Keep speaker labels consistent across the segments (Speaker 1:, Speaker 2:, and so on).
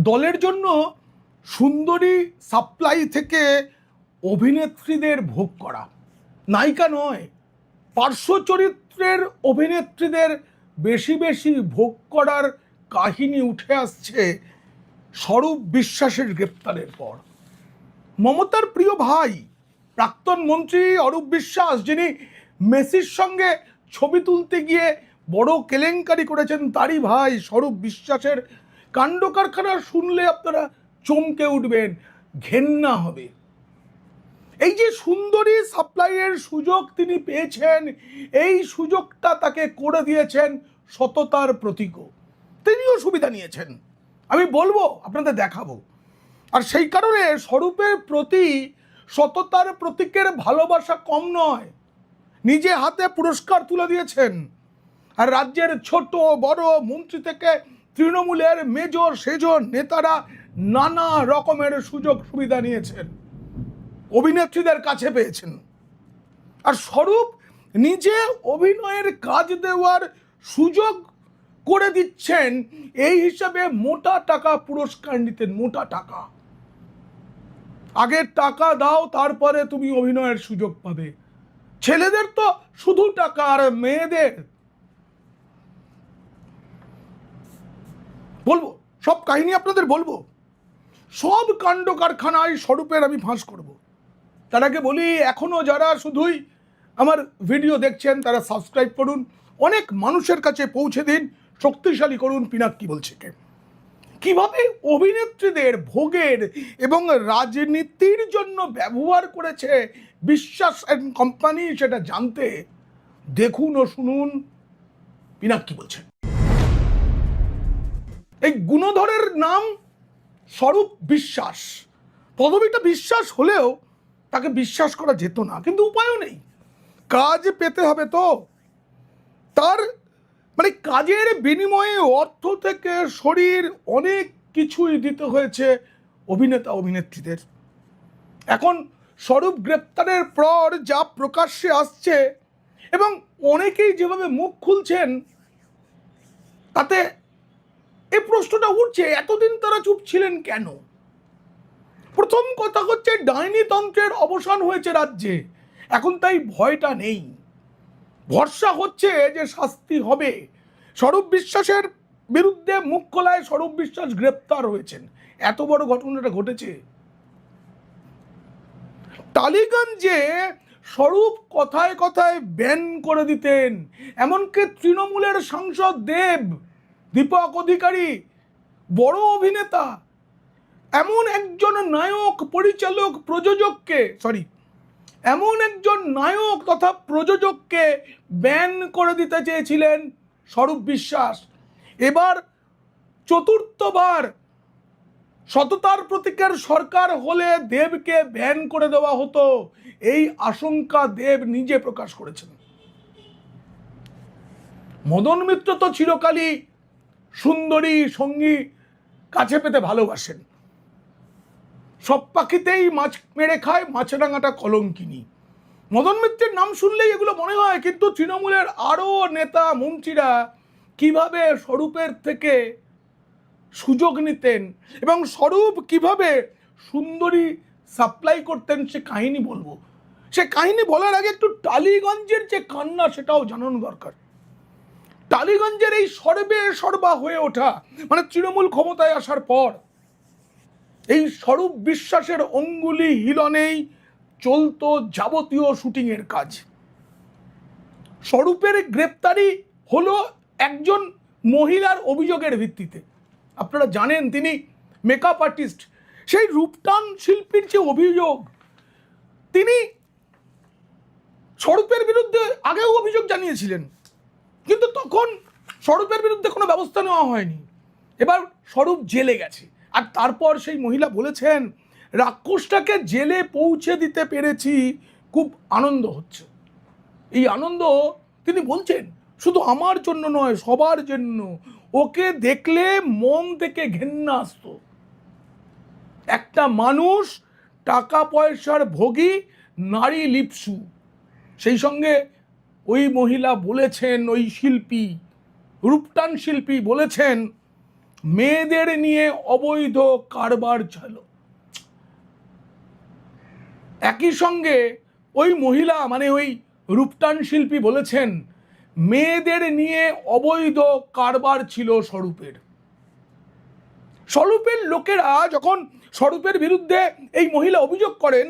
Speaker 1: দলের জন্য সুন্দরী সাপ্লাই থেকে অভিনেত্রীদের ভোগ করা, নায়িকা নয়, পার্শ্ব চরিত্রের অভিনেত্রীদের বেশি বেশি ভোগ করার কাহিনী উঠে আসছে স্বরূপ বিশ্বাসের গ্রেপ্তারের পর। মমতার প্রিয় ভাই প্রাক্তন মন্ত্রী অরূপ বিশ্বাস, যিনি মেসির সঙ্গে ছবি তুলতে গিয়ে বড় কেলেঙ্কারি করেছেন, তারই ভাই স্বরূপ বিশ্বাসের কাণ্ড কারখানা শুনলে আপনারা চমকে উঠবেন, ঘেন্না হবে। এই যে সুন্দরী সাপ্লাইয়ের সুযোগ তিনি পেয়েছেন, এই সুযোগটা তাকে করে দিয়েছেন সততার প্রতীকও। তিনিও সুবিধা নিয়েছেন, আমি বলবো, আপনাদের দেখাবো। আর সেই কারণে স্বরূপের প্রতি সততার প্রতীকের ভালোবাসা কম নয়। নিজে হাতে পুরস্কার তুলে দিয়েছেন, আর রাজ্যের ছোট বড় মন্ত্রী থেকে তৃণমূলের মেজর সেজর নেতারা নানা রকমের সুযোগ সুবিধা নিয়েছেন, অভিনেত্রীদের কাছে পেয়েছেন। আর স্বরূপ নিজে অভিনয়ের কাজ দেওয়ার সুযোগ করে দিচ্ছেন, এই হিসাবে মোটা টাকা পুরস্কার নিতেন, মোটা টাকা। আগে টাকা দাও, তারপরে তুমি অভিনয়ের সুযোগ পাবে। ছেলেদের তো শুধু টাকা, আর মেয়েদের বলবো, সব কাহিনী আপনাদের বলবো, সব কাণ্ড কারখানায় স্বরূপের আমি ফাঁস করব। তার আগে বলি, এখনো যারা শুধুই আমার ভিডিও দেখছেন তারা সাবস্ক্রাইব করুন, অনেক মানুষের কাছে পৌঁছে দিন, শক্তিশালী করুন পিনাক্কি বলছেকে। কিভাবে অভিনেত্রীদের ভোগের এবং রাজনীতির জন্য ব্যবহার করেছে বিশ্বাস অ্যান্ড কোম্পানি, সেটা জানতে দেখুন ও শুনুন পিনাক্কি বলছে। এই গুণধরের নাম স্বরূপ বিশ্বাস। পদবিটা বিশ্বাস হলেও তাকে বিশ্বাস করা যেত না, কিন্তু উপায়ও নেই, কাজ পেতে হবে তো। তার মানে কাজের বিনিময়ে অর্থ থেকে শরীর অনেক কিছুই দিতে হয়েছে অভিনেতা অভিনেত্রীদের। এখন স্বরূপ গ্রেপ্তারের পর যা প্রকাশ্যে আসছে এবং অনেকেই যেভাবে মুখ খুলছেন, তাতে এই প্রশ্নটা উঠছে, এতদিন তারা চুপ ছিলেন কেন? প্রথম কথা হচ্ছে, ডাইনিতন্ত্রের অবসান হয়েছে রাজ্যে, এখন তাই ভয়টা নেই, ভরসা হচ্ছে যে শাস্তি হবে। স্বরূপ বিশ্বাসের বিরুদ্ধে মুখ খোলায় স্বরূপ বিশ্বাস গ্রেপ্তার হয়েছেন, এত বড় ঘটনাটা ঘটেছে। টালিগঞ্জে স্বরূপ কথায় কথায় ব্যান করে দিতেন, এমনকি তৃণমূলের সাংসদ দীপক অধিকারী, বড় অভিনেতা, এমন একজন নায়ক পরিচালক প্রযোজককে এমন একজন নায়ক তথা প্রযোজককে ব্যান করে দিতে চেয়েছিলেন স্বরূপ বিশ্বাস। এবার চতুর্থবার সততার প্রতীকের সরকার হলে দেবকে ব্যান করে দেওয়া হতো, এই আশঙ্কা দেব নিজে প্রকাশ করেছেন। মদন মিত্র তো চিরকালই সুন্দরী সঙ্গী কাছে পেতে ভালোবাসেন, সব পাখিতেই মাছ মেরে খায়, মাছরাঙাটা কলঙ্কিনী। মদন মিত্রের নাম শুনলেই এগুলো মনে হয়, কিন্তু তৃণমূলের আরও নেতা মন্ত্রীরা কিভাবে স্বরূপের থেকে সুযোগ নিতেন এবং স্বরূপ কিভাবে সুন্দরী সাপ্লাই করতেন, সে কাহিনী বলবো। সে কাহিনী বলার আগে একটু টালিগঞ্জের যে কান্না সেটাও জানানো দরকার। টালিগঞ্জের এই সর্বা হয়ে ওঠা, মানে তৃণমূল ক্ষমতায় আসার পর এই স্বরূপ বিশ্বাসের অঙ্গুলি হিলনেই চলতো যাবতীয় শুটিংয়ের কাজ। স্বরূপের গ্রেপ্তারি হলো একজন মহিলার অভিযোগের ভিত্তিতে। আপনারা জানেন তিনি মেকআপ আর্টিস্ট, সেই রূপটান শিল্পীর যে অভিযোগ, তিনি স্বরূপের বিরুদ্ধে আগেও অভিযোগ জানিয়েছিলেন, কিন্তু তখন স্বরূপের বিরুদ্ধে কোনো ব্যবস্থা নেওয়া হয়নি। এবার স্বরূপ জেলে গেছে, আর তারপর সেই মহিলা বলেছেন, রাক্ষসটাকে জেলে পৌঁছে দিতে পেরেছি, খুব আনন্দ হচ্ছে। এই আনন্দ তিনি বলছেন শুধু আমার জন্য নয়, সবার জন্য। ওকে দেখলে মন থেকে ঘেন্না আসতো। একটা মানুষ টাকা পয়সার ভোগী, নারী লিপসু। সেই সঙ্গে ওই মহিলা বলেছেন, ওই শিল্পী, রূপটান শিল্পী বলেছেন, মেয়েদের নিয়ে অবৈধ কারবার ছিল। একই সঙ্গে ওই মহিলা মানে ওই রূপটান শিল্পী বলেছেন মেয়েদের নিয়ে অবৈধ কারবার ছিল স্বরূপের। স্বরূপের লোকেরা যখন স্বরূপের বিরুদ্ধে এই মহিলা অভিযোগ করেন,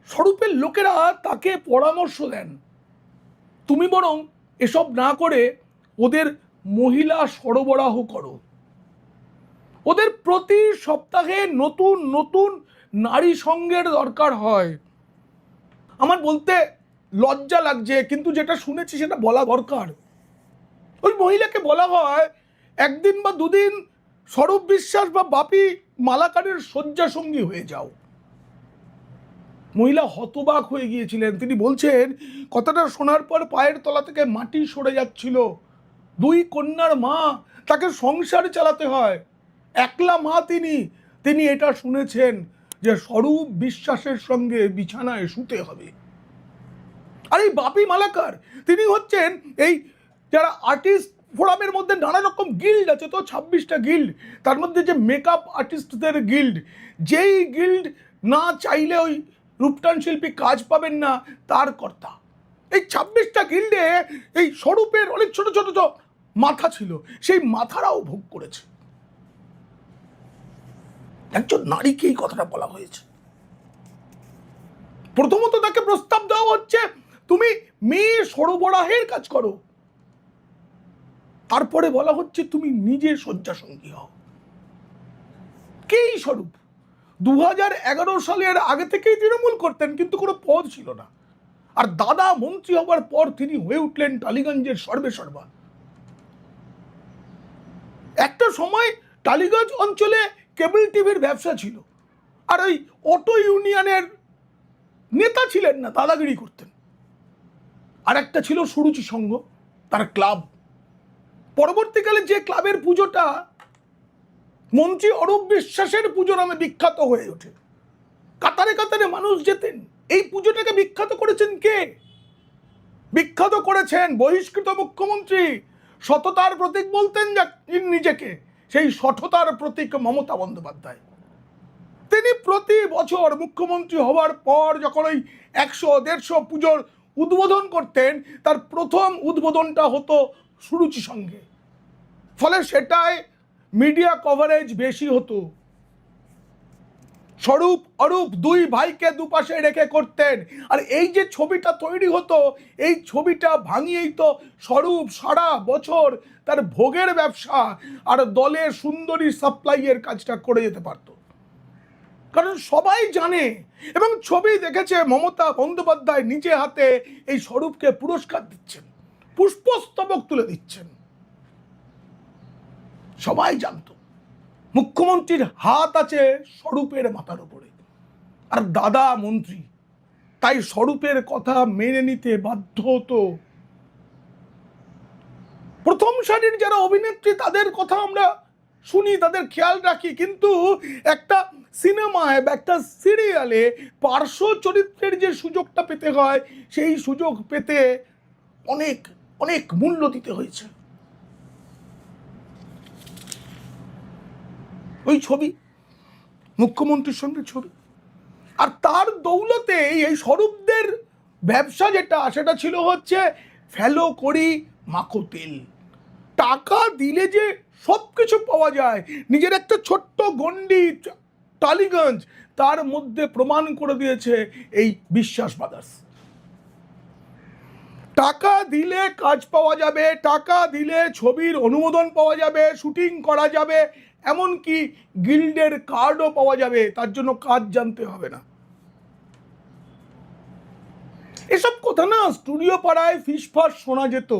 Speaker 1: স্বরূপের লোকেরা তাকে পরামর্শ দেন, তুমি বরং এসব না করে ওদের মহিলা সরবরাহ করো, ওদের প্রতি সপ্তাহে নতুন নতুন নারী সঙ্গের দরকার হয়। আমার বলতে লজ্জা লাগছে, কিন্তু যেটা শুনেছি সেটা বলা দরকার। ওই মহিলাকে বলা হয় একদিন বা দুদিন স্বরূপ বিশ্বাস বা বাপি মালাকারের শয্যাসঙ্গী হয়ে যাও। মহিলা হতবাক হয়ে গিয়েছিলেন। তিনি বলছেন কথাটা শোনার পর পায়ের তলা থেকে মাটি সরে যাচ্ছিল। দুই কন্যার মা, তাকে সংসার চালাতে হয়, একলা মা তিনি এটা শুনেছেন যে স্বরূপ বিশ্বাসের সঙ্গে বিছানায় শুতে হবে। আর এই বাপি মালাকার তিনি হচ্ছেন এই যারা আর্টিস্ট ফোরামের মধ্যে নানা রকম গিল্ড আছে, তো 26টা গিল্ড, তার মধ্যে যে মেকআপ আর্টিস্টদের গিল্ড, যেই গিল্ড না চাইলে ওই রূপটান শিল্পী কাজ পাবেন না, তার কর্তা। এই 26টা গিল্ডে এই স্বরূপের অনেক ছোট ছোট মাথা ছিল, সেই মাথারাও ভোগ করেছে। একজন নারীকে এই কথাটা বলা হয়েছে। প্রথমত তাকে প্রস্তাব দেওয়া হচ্ছে তুমি মেয়ে সরবরাহের কাজ করো, তারপরে বলা হচ্ছে তুমি নিজে শয্যাসঙ্গী হও। কে এই স্বরূপ? 2011 সালের আগে থেকেই তৃণমূল করতেন, কিন্তু কোনো পদ ছিল না। আর দাদা মন্ত্রী হবার পর তিনি হয়ে উঠলেন টালিগঞ্জের সর্বেসর্বা। একটা সময় টালিগঞ্জ অঞ্চলে কেবল টিভির ব্যবসা ছিল, আর ওই অটো ইউনিয়নের নেতা ছিলেন না, দাদাগিরি করতেন। আর একটা ছিল সুরুচি সংঘ, তার ক্লাব। পরবর্তীকালে যে ক্লাবের পুজোটা মন্ত্রী অরূপ বিশ্বাসের পুজো নামে বিখ্যাত হয়ে ওঠে, কাতারে কাতারে মানুষ যেতেন। এই পুজোটাকে বিখ্যাত করেছেন কে? বিখ্যাত করেছেন বহিষ্কৃত মুখ্যমন্ত্রী। সততার প্রতীক বলতেন নিজেকে, সেই সততার প্রতীক মমতা বন্দ্যোপাধ্যায়। তিনি প্রতি বছর মুখ্যমন্ত্রী হওয়ার পর যখন ওই 100-150 পুজোর উদ্বোধন করতেন, তার প্রথম উদ্বোধনটা হতো সুরুচি সঙ্গে। ফলে সেটায় মিডিয়া কভারেজ বেশি হতো। স্বরূপ অরূপ দুই ভাইকে দুপাশে রেখে করতেন। আর এই যে ছবিটা তৈরি হতো, এই ছবিটা ভাঙিয়েই তো স্বরূপ সারা বছর তার ভোগের ব্যবসা আর দলের সুন্দরী সাপ্লাইয়ের কাজটা করে যেতে পারত। কারণ সবাই জানে এবং ছবি দেখেছে, মমতা বন্দ্যোপাধ্যায় নিজে হাতে এই স্বরূপকে পুরস্কার দিচ্ছেন, পুষ্পস্তবক তুলে দিচ্ছেন। সবাই জানতো মুখ্যমন্ত্রীর হাত আছে স্বরূপের মাথার উপরে, আর দাদা মন্ত্রী, তাই স্বরূপের কথা মেনে নিতে বাধ্য হতো। প্রথম সারির যারা অভিনেত্রী তাদের কথা আমরা শুনি, তাদের খেয়াল রাখি, কিন্তু একটা সিনেমায় বা একটা সিরিয়ালে পার্শ্ব চরিত্রের যে সুযোগটা পেতে হয়, সেই সুযোগ পেতে অনেক অনেক মূল্য দিতে হয়েছে। ওই ছবি মুখ্যমন্ত্রীর সঙ্গে ছবি, আর তার দৌলতে এই স্বরূপদের ব্যবসা যেটা, সেটা ছিল হচ্ছে ফেলো করি মাখো তেল। টাকা দিলে যে সব কিছু পাওয়া যায়, নিজের একটা ছোট্ট গন্ডি টালিগঞ্জ, তার মধ্যে প্রমাণ করে দিয়েছে এই বিশ্বাস ব্রাদার্স। টাকা দিলে কাজ পাওয়া যাবে, টাকা দিলে ছবির অনুমোদন পাওয়া যাবে, শুটিং করা যাবে, এমনকি গিল্ডের কার্ডও পাওয়া যাবে, তার জন্য কাজ জানতে হবে না। এসব কথা না স্টুডিও পাড়ায় ফিসফাস শোনা যেত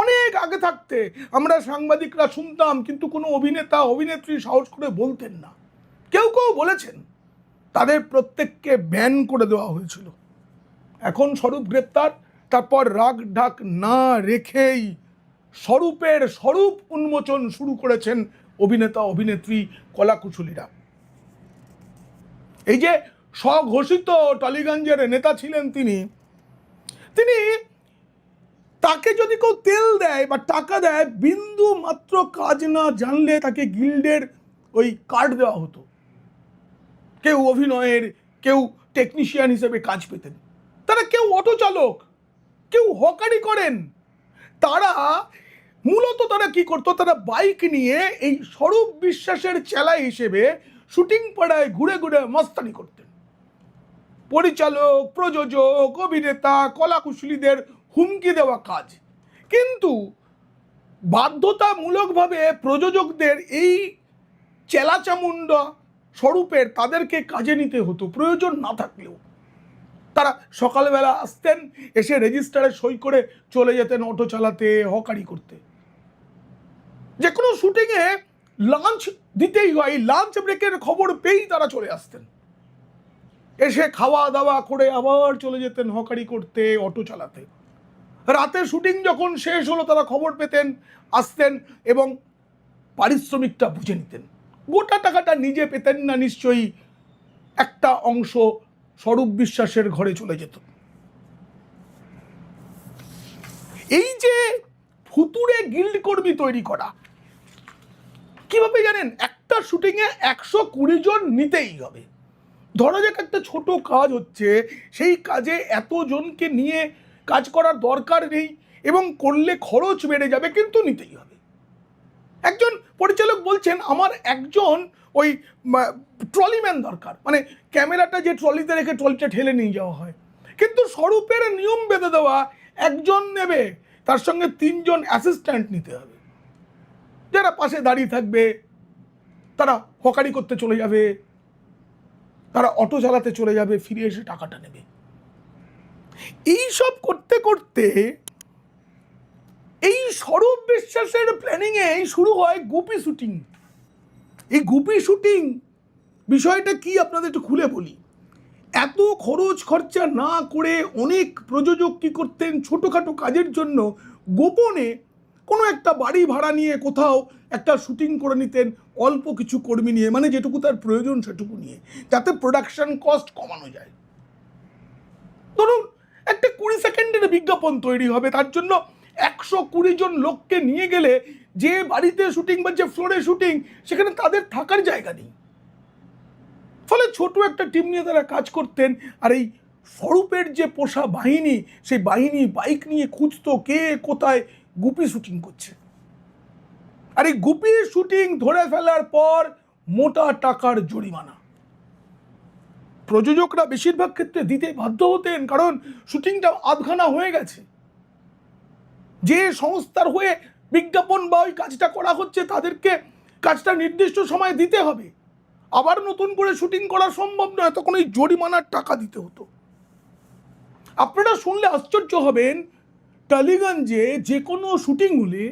Speaker 1: অনেক আগে থাকতে, আমরা সাংবাদিকরা শুনতাম, কিন্তু কোনো অভিনেতা অভিনেত্রী সাহস করে বলতেন না। কেউ কেউ বলেছেন, তাদের প্রত্যেককে ব্যান করে দেওয়া হয়েছিল। এখন স্বরূপ গ্রেপ্তার, তারপর রাগ ঢাক না রেখেই স্বরূপের স্বরূপ উন্মোচন শুরু করেছেন অভিনেতা অভিনেত্রী কলাকুশলীরা। এই যে স্বঘোষিত টালিগঞ্জের নেতা ছিলেন তিনি তাকে যদি কেউ তেল দেয় বা টাকা দেয়, বিন্দু মাত্র কাজ না জানলে তাকে গিল্ডের ওই কার্ড দেওয়া হতো। কেউ অভিনয়ের, কেউ টেকনিশিয়ান হিসেবে কাজ পেতেন, তারা কেউ অটো চালক, কেউ হকারি করেন। তারা মূলত তারা কি করতো, তারা বাইক নিয়ে এই স্বরূপ বিশ্বাসের চেলা হিসেবে শুটিং পাড়ায় ঘুরে ঘুরে মস্তানি করতেন। পরিচালক, প্রযোজক, অভিনেতা, কলাকুশলীদের হুমকি দেওয়া কাজ। কিন্তু বাধ্যতামূলকভাবে প্রযোজকদের এই চেলাচামুন্ডা স্বরূপের তাদেরকে কাজে নিতে হতো প্রয়োজন না থাকলেও। তারা সকালবেলা আসতেন, এসে রেজিস্টারে সই করে চলে যেতেন অটো চালাতে, হকারি করতে। যে কোনো শুটিংয়ে লাঞ্চ দিতেই হয়, লাঞ্চ ব্রেকের খবর পেয়েই তারা চলে আসতেন, এসে খাওয়া দাওয়া করে আবার চলে যেতেন হকারি করতে, অটো চালাতে। রাতে শুটিং যখন শেষ হলো তারা খবর পেতেন, আসতেন এবং পারিশ্রমিকটা বুঝে নিতেন। গোটা টাকাটা নিজে পেতেন না নিশ্চয়ই, একটা অংশ স্বরূপ বিশ্বাসের ঘরে চলে যেত। এই যে ফুতুরে গিল্ড কর্মী তৈরি করা, কিভাবে জানেন? একটা শুটিংয়ে 120 জন নিতেই হবে। ধরা যাক একটা ছোট কাজ হচ্ছে, সেই কাজে এতজনকে নিয়ে কাজ করার দরকার নেই এবং করলে খরচ বেড়ে যাবে, কিন্তু নিতেই হবে। একজন পরিচালক বলছেন আমার একজন ওই ট্রলিম্যান দরকার, মানে ক্যামেরাটা যে ট্রলিতে রেখে ট্রলিটা ঠেলে নিয়ে যাওয়া হয়। কিন্তু স্বরূপের নিয়ম বেঁধে দেওয়া, একজন নেবে, তার সঙ্গে 3 জন অ্যাসিস্ট্যান্ট নিতে হবে, যারা পাশে দাঁড়িয়ে থাকবে, তারা হকারি করতে চলে যাবে, তারা অটো চালাতে চলে যাবে, ফিরে এসে টাকাটা নেবে। এই সব করতে করতে এই স্বরূপ বিশ্বাসের প্ল্যানিংয়ে শুরু হয় গুপি শুটিং। এই গুপি শুটিং বিষয়টা কি আপনাদের একটু খুলে বলি। এত খরচ খরচা না করে অনেক প্রযোজক কি করতেন, ছোটোখাটো কাজের জন্য গোপনে কোনো একটা বাড়ি ভাড়া নিয়ে কোথাও একটা শুটিং করে নিতেন, অল্প কিছু কর্মী নিয়ে, মানে যেটুকু তার প্রয়োজন সেটুকু নিয়ে, যাতে প্রোডাকশন কস্ট কমানো যায়। ধরুন একটা 20 সেকেন্ডের বিজ্ঞাপন তৈরি হবে, তার জন্য 120 জন লোককে নিয়ে গেলে যে বাড়িতে শুটিং বা যে ফ্লোরে শুটিং, সেখানে তাদের থাকার জায়গা নেই। ফলে ছোট একটা টিম নিয়ে তারা কাজ করতেন। আর এই স্বরূপের যে পোষা বাহিনী, সেই বাহিনী বাইক নিয়ে খুঁজতো কে কোথায় গুপি শুটিং করছে। আর এই গুপি শুটিং ধরে ফেলার পর মোটা টাকার জরিমানা প্রযোজকরা বেশিরভাগ ক্ষেত্রে দিতে বাধ্য হতেন, কারণ শুটিংটা আধখানা হয়ে গেছে। যে সংস্থার হয়ে বিজ্ঞাপন বা ওই কাজটা করা হচ্ছে, তাদেরকে কাজটা নির্দিষ্ট সময় দিতে হবে, আবার নতুন করে শুটিং করা সম্ভব নয়, তখন এই জরিমানার টাকা দিতে হতো। আপনারা শুনলে আশ্চর্য হবেন, টালিগঞ্জে যে কোনো শুটিং হলে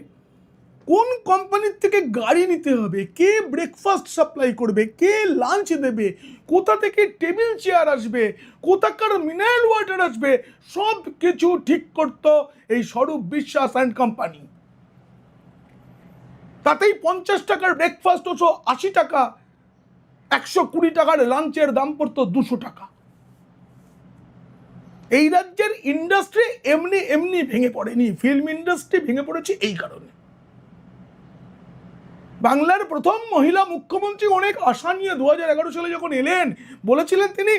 Speaker 1: কোন কোম্পানির থেকে গাড়ি নিতে হবে, কে ব্রেকফাস্ট সাপ্লাই করবে, কে লাঞ্চ দেবে, কোথা থেকে টেবিল চেয়ার আসবে, কোথাকার মিনারেল ওয়াটার আসবে, সব কিছু ঠিক করত এই স্বরূপ বিশ্বাস অ্যান্ড কোম্পানি। তাতেই 50 টাকার ব্রেকফাস্ট হতো 80 টাকা, 120 টাকার লাঞ্চের দাম পড়তো 200 টাকা। এই রাজ্যের ইন্ডাস্ট্রি এমনি এমনি ভেঙে পড়েনি, ফিল্ম ইন্ডাস্ট্রি ভেঙে পড়েছে এই কারণে। বাংলার প্রথম মহিলা মুখ্যমন্ত্রী অনেক আশা নিয়ে 2011 সালে যখন এলেন, বলেছিলেন তিনি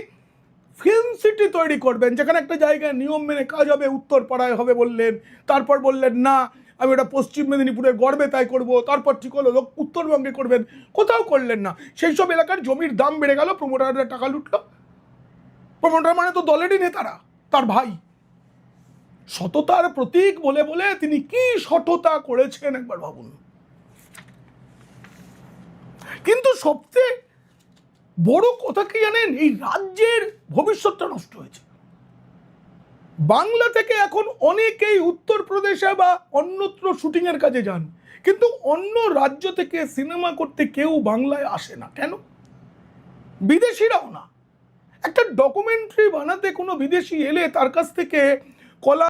Speaker 1: ফিল্ম সিটি তৈরি করবেন, যেখানে একটা জায়গায় নিয়ম মেনে কাজ হবে, উত্তরপাড়ায় হবে বললেন। তারপর বললেন না, আমি ওটা পশ্চিম মেদিনীপুরের গর্বে তাই করব। তারপর ঠিক হলো লোক উত্তরবঙ্গে করবেন, কোথাও করলেন না। সেই সব এলাকার জমির দাম বেড়ে গেল, প্রমোটাররা টাকা লুটলো। প্রমোটার মানে তো দলেরই নেতারা, তার ভাই। সততার প্রতীক বলে বলে তিনি কি সততা করেছেন একবার ভাবুন। কিন্তু সবচেয়ে বড় কথা কি জানেন, এই রাজ্যের ভবিষ্যৎটা নষ্ট হয়েছে। বাংলা থেকে এখন অনেকেই উত্তরপ্রদেশে বা অন্যত্র শুটিং এর কাজে যান, কিন্তু অন্য রাজ্য থেকে সিনেমা করতে কেউ বাংলায় আসে না। কেন? বিদেশিরাও না। একটা ডকুমেন্টারি বানাতে কোনো বিদেশি এলে তার কাছ থেকে কলা